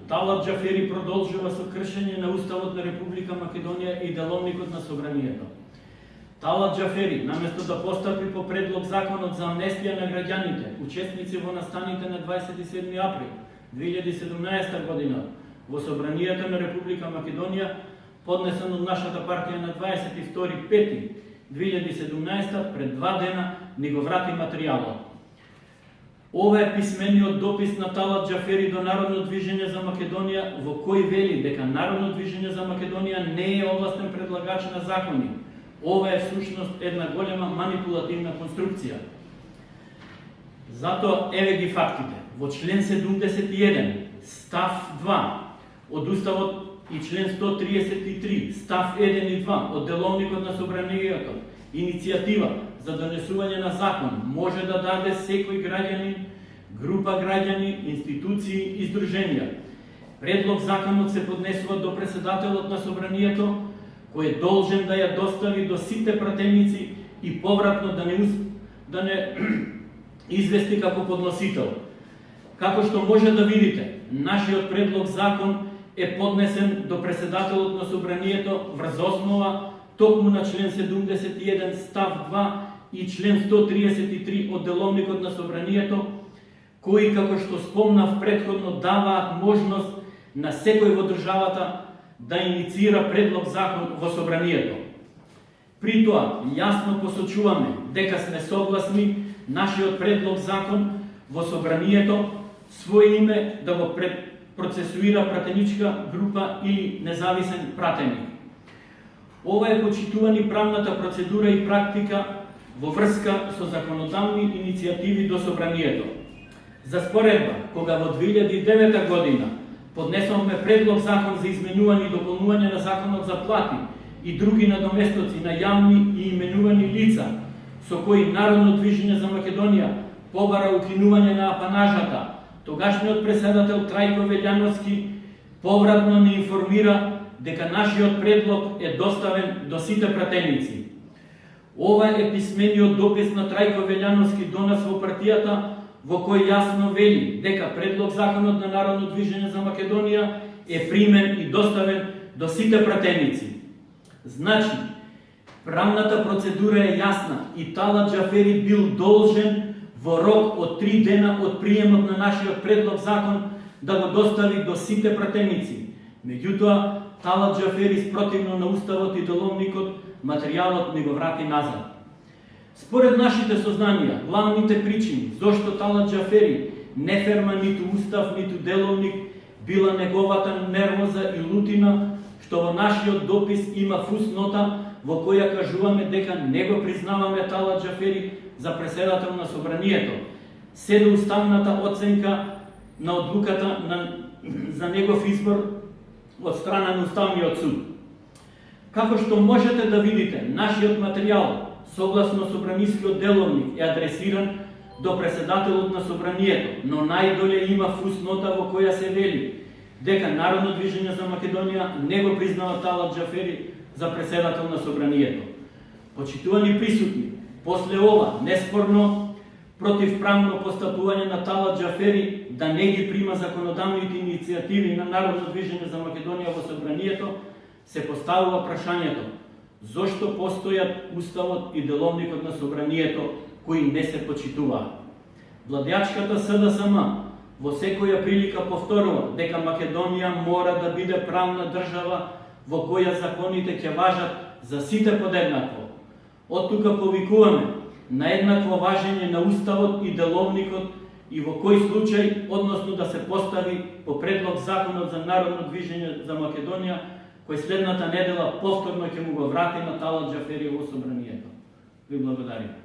Талат Џафери продолжува со кршење на Уставот на Република Македонија и Деловникот на Собранието. Талат Џафери, наместо да постапи по предлог законот за амнестија на граѓаните, учесници во настаните на 27 април 2017 година во Собранието на Република Македонија, поднесен од нашата партија на 22.5.2017, пред 2 дена ни го врати материјалот. Ова е писмениот допис на Талат Џафери до Народно движење за Македонија, во кој вели дека Народно движење за Македонија не е овластен предлагач на закони. Ова е всушност една голема манипулативна конструкција. Затоа еве ги фактите. Во член 71, став 2 од Уставот и член 133, став 1 и 2 од Деловникот на Собранието, иницијатива за донесување на закон може да даде секој граѓанин, група граѓани, институции и здруженија. Предлог законот се поднесува до председателот на Собранието, кој е должен да ја достави до сите пратеници и повратно да не извести како подносител. Како што може да видите, нашиот предлог закон е поднесен до председателот на Собранието врз основа токму на член 71 став 2 и член 133 од Деловникот на Собранието, кои, како што спомнав претходно, даваат можност на секој во државата да инициира предлог закон во Собранието. При тоа, јасно посочуваме дека сме согласни нашиот предлог закон во Собранието своје име да го процесуира пратеничка група или независен пратеник. Ова е почитувани правната процедура и практика во врска со законодавни иницијативи до Собранието. За споредба, кога во 2009 година поднесовме предлог закон за изменување и дополнување на законот за плати и други надоместоци на јавни и именувани лица, со кои Народно движење за Македонија побара укинување на апанажата, тогашниот председател Трајко Велјановски повратно не информира дека нашиот предлог е доставен до сите пратеници. Ова е писмениот допис на Трајко Велјановски до нас во партијата, во кој јасно вели дека предлог законот на Народно движење за Македонија е примен и доставен до сите пратеници. Значи, правната процедура е јасна и Талат Џафери бил должен во рок од 3 дена од приемот на нашиот предлог закон да го достави до сите пратеници. Меѓутоа, Талат Џафери спротивно на Уставот и Деловникот, материјалот ни го врати назад. Според нашите сознанија, главните причини зошто Талат Џафери не ферма ниту Устав, ниту Деловник била неговата нервоза и лутина, што во нашиот допис има фуснота во која кажуваме дека не го признаваме Талат Џафери за председател на Собранието, се до уставната оценка на одлуката за негов избор од страна на Уставниот суд. Како што можете да видите, нашиот материјал, согласно Собранискиот деловник, е адресиран до председателот на Собранието, но најдоле има фуснота во која се вели дека Народно движење за Македонија не го признава Талат Џафери за председател на Собранието. Почитувани присутни, после ова, неспорно, противправно постапување на Талат Џафери да не ги прима законодавните иницијативи на Народно движење за Македонија во Собранието, се поставува прашањето зошто постојат Уставот и Деловникот на Собранието кои не се почитуваат. Владеачката СДСМ во секоја прилика повторува дека Македонија мора да биде правна држава во која законите ќе важат за сите подеднакво. Од тука повикуваме на еднакво важење на Уставот и Деловникот и во кој случај, односно да се постави по предлог законот за Народно движење за Македонија, кој следната недела повторно ќе му го врати на Талат Џафери во Собранието. Ви благодарим.